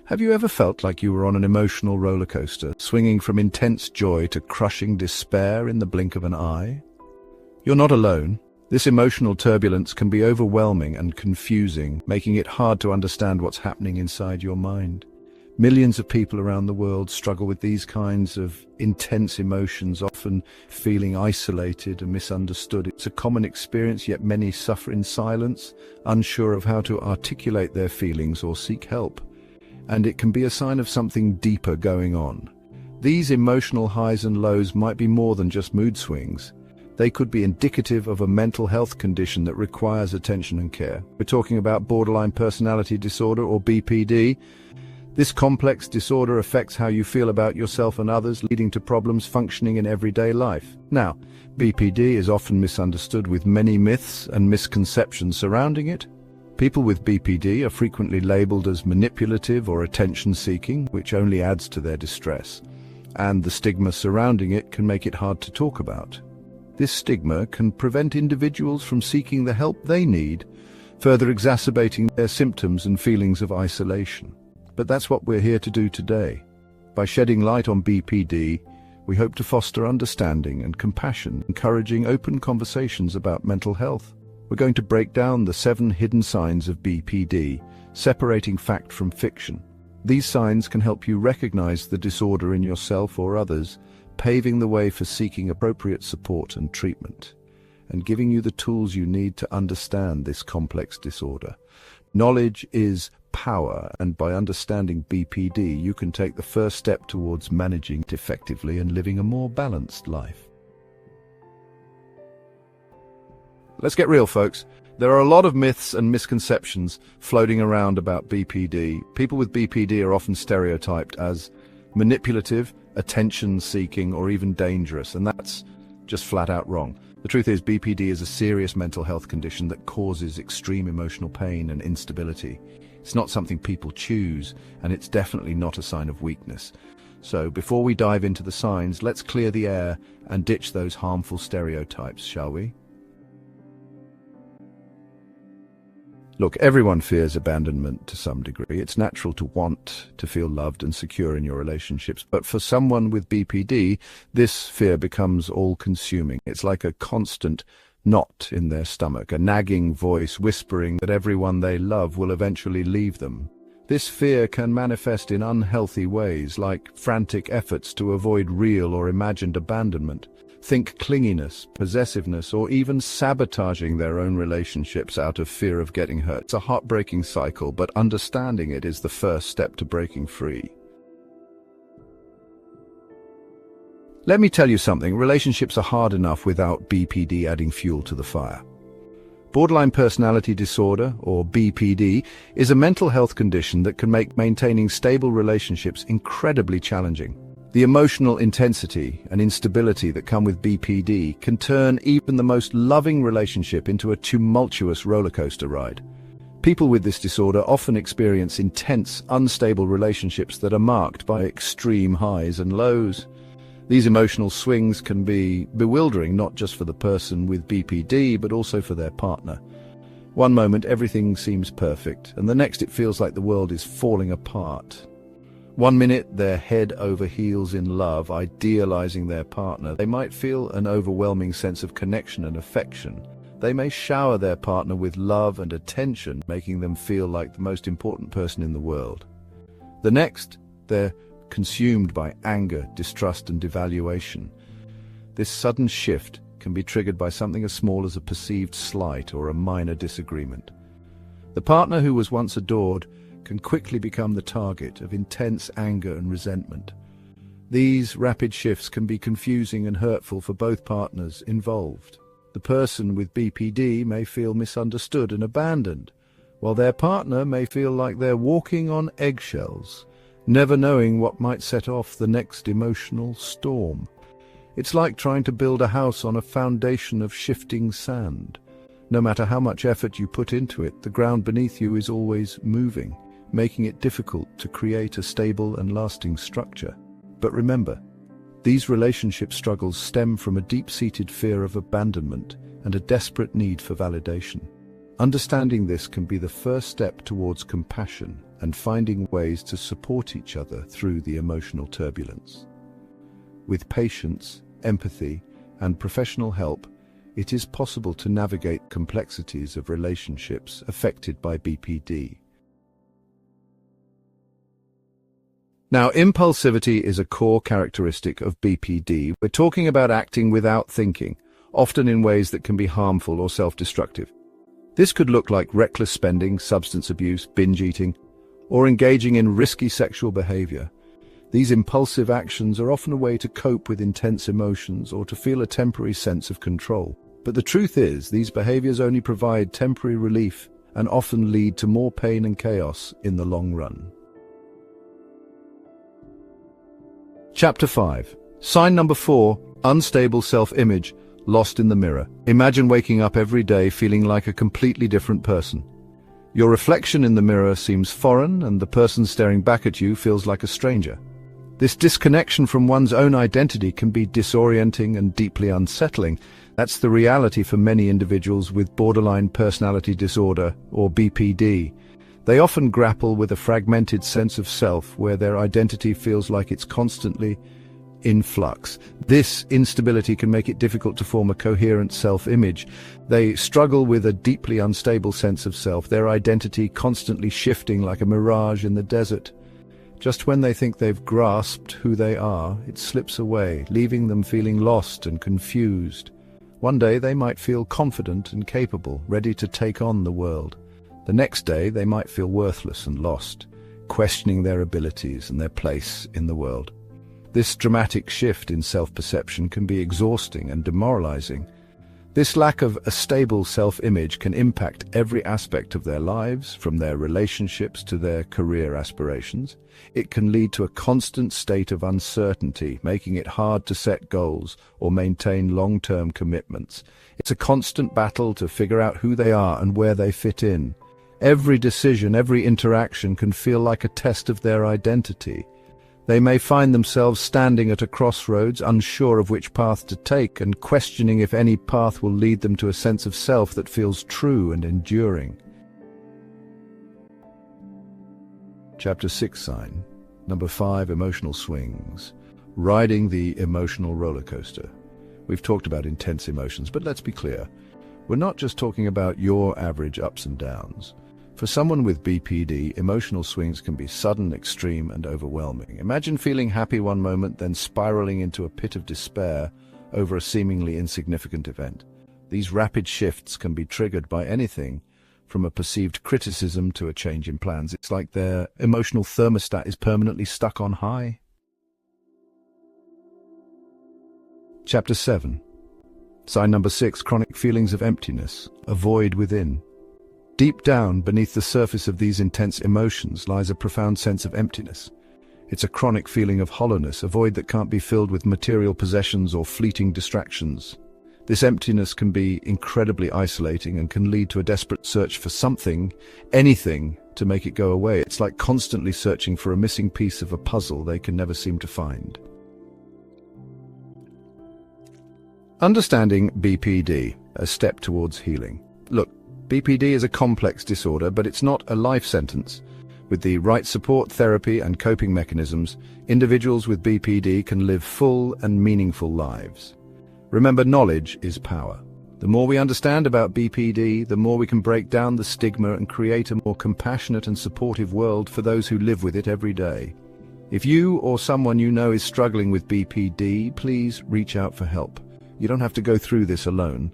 Have you ever felt like you were on an emotional roller coaster, swinging from intense joy to crushing despair in the blink of an eye? You're not alone. This emotional turbulence can be overwhelming and confusing, making it hard to understand what's happening inside your mind. Millions of people around the world struggle with these kinds of intense emotions, often feeling isolated and misunderstood. It's a common experience, yet many suffer in silence, unsure of how to articulate their feelings or seek help. And it can be a sign of something deeper going on. These emotional highs and lows might be more than just mood swings. They could be indicative of a mental health condition that requires attention and care. We're talking about borderline personality disorder, or BPD. This complex disorder affects how you feel about yourself and others, leading to problems functioning in everyday life. Now, BPD is often misunderstood, with many myths and misconceptions surrounding it. People with BPD are frequently labeled as manipulative or attention-seeking, which only adds to their distress. And the stigma surrounding it can make it hard to talk about. This stigma can prevent individuals from seeking the help they need, further exacerbating their symptoms and feelings of isolation. But that's what we're here to do today. By shedding light on BPD, we hope to foster understanding and compassion, encouraging open conversations about mental health. We're going to break down the 7 hidden signs of BPD, separating fact from fiction. These signs can help you recognize the disorder in yourself or others, paving the way for seeking appropriate support and treatment, and giving you the tools you need to understand this complex disorder. Knowledge is power, and by understanding BPD, you can take the first step towards managing it effectively and living a more balanced life. Let's get real, folks. There are a lot of myths and misconceptions floating around about BPD. People with BPD are often stereotyped as manipulative, attention-seeking, or even dangerous, and that's just flat out wrong. The truth is, BPD is a serious mental health condition that causes extreme emotional pain and instability. It's not something people choose, and it's definitely not a sign of weakness. So, before we dive into the signs, let's clear the air and ditch those harmful stereotypes, shall we? Look, everyone fears abandonment to some degree. It's natural to want to feel loved and secure in your relationships, but for someone with BPD, this fear becomes all-consuming. It's like a constant knot in their stomach, a nagging voice whispering that everyone they love will eventually leave them. This fear can manifest in unhealthy ways, like frantic efforts to avoid real or imagined abandonment. Think clinginess, possessiveness, or even sabotaging their own relationships out of fear of getting hurt. It's a heartbreaking cycle, but understanding it is the first step to breaking free. Let me tell you something, relationships are hard enough without BPD adding fuel to the fire. Borderline personality disorder, or BPD, is a mental health condition that can make maintaining stable relationships incredibly challenging. The emotional intensity and instability that come with BPD can turn even the most loving relationship into a tumultuous roller coaster ride. People with this disorder often experience intense, unstable relationships that are marked by extreme highs and lows. These emotional swings can be bewildering, not just for the person with BPD, but also for their partner. One moment everything seems perfect, and the next it feels like the world is falling apart. One minute they're head over heels in love, idealizing their partner. They might feel an overwhelming sense of connection and affection. They may shower their partner with love and attention, making them feel like the most important person in the world. The next, they're consumed by anger, distrust, and devaluation. This sudden shift can be triggered by something as small as a perceived slight or a minor disagreement. The partner who was once adored can quickly become the target of intense anger and resentment. These rapid shifts can be confusing and hurtful for both partners involved. The person with BPD may feel misunderstood and abandoned, while their partner may feel like they're walking on eggshells, never knowing what might set off the next emotional storm. It's like trying to build a house on a foundation of shifting sand. No matter how much effort you put into it, the ground beneath you is always moving, making it difficult to create a stable and lasting structure. But remember, these relationship struggles stem from a deep-seated fear of abandonment and a desperate need for validation. Understanding this can be the first step towards compassion and finding ways to support each other through the emotional turbulence. With patience, empathy, and professional help, it is possible to navigate complexities of relationships affected by BPD. Now, impulsivity is a core characteristic of BPD. We're talking about acting without thinking, often in ways that can be harmful or self-destructive. This could look like reckless spending, substance abuse, binge eating, or engaging in risky sexual behavior. These impulsive actions are often a way to cope with intense emotions or to feel a temporary sense of control. But the truth is, these behaviors only provide temporary relief and often lead to more pain and chaos in the long run. Chapter 5. Sign number 4. Unstable self-image, lost in the mirror. Imagine waking up every day feeling like a completely different person. Your reflection in the mirror seems foreign, and the person staring back at you feels like a stranger. This disconnection from one's own identity can be disorienting and deeply unsettling. That's the reality for many individuals with borderline personality disorder, or BPD. They often grapple with a fragmented sense of self where their identity feels like it's constantly in flux. This instability can make it difficult to form a coherent self-image. They struggle with a deeply unstable sense of self, their identity constantly shifting like a mirage in the desert. Just when they think they've grasped who they are, it slips away, leaving them feeling lost and confused. One day they might feel confident and capable, ready to take on the world. The next day they might feel worthless and lost, questioning their abilities and their place in the world. This dramatic shift in self-perception can be exhausting and demoralizing. This lack of a stable self-image can impact every aspect of their lives, from their relationships to their career aspirations. It can lead to a constant state of uncertainty, making it hard to set goals or maintain long-term commitments. It's a constant battle to figure out who they are and where they fit in. Every decision, every interaction can feel like a test of their identity. They may find themselves standing at a crossroads, unsure of which path to take, and questioning if any path will lead them to a sense of self that feels true and enduring. Chapter 6 sign. Number 5, emotional swings. Riding the emotional roller coaster. We've talked about intense emotions, but let's be clear. We're not just talking about your average ups and downs. For someone with BPD, emotional swings can be sudden, extreme, and overwhelming. Imagine feeling happy one moment, then spiraling into a pit of despair over a seemingly insignificant event. These rapid shifts can be triggered by anything from a perceived criticism to a change in plans. It's like their emotional thermostat is permanently stuck on high. Chapter 7. Sign number 6, chronic feelings of emptiness, a void within. Deep down, beneath the surface of these intense emotions, lies a profound sense of emptiness. It's a chronic feeling of hollowness, a void that can't be filled with material possessions or fleeting distractions. This emptiness can be incredibly isolating and can lead to a desperate search for something, anything, to make it go away. It's like constantly searching for a missing piece of a puzzle they can never seem to find. Understanding BPD, a step towards healing. Look, BPD is a complex disorder, but it's not a life sentence. With the right support, therapy, and coping mechanisms, individuals with BPD can live full and meaningful lives. Remember, knowledge is power. The more we understand about BPD, the more we can break down the stigma and create a more compassionate and supportive world for those who live with it every day. If you or someone you know is struggling with BPD, please reach out for help. You don't have to go through this alone.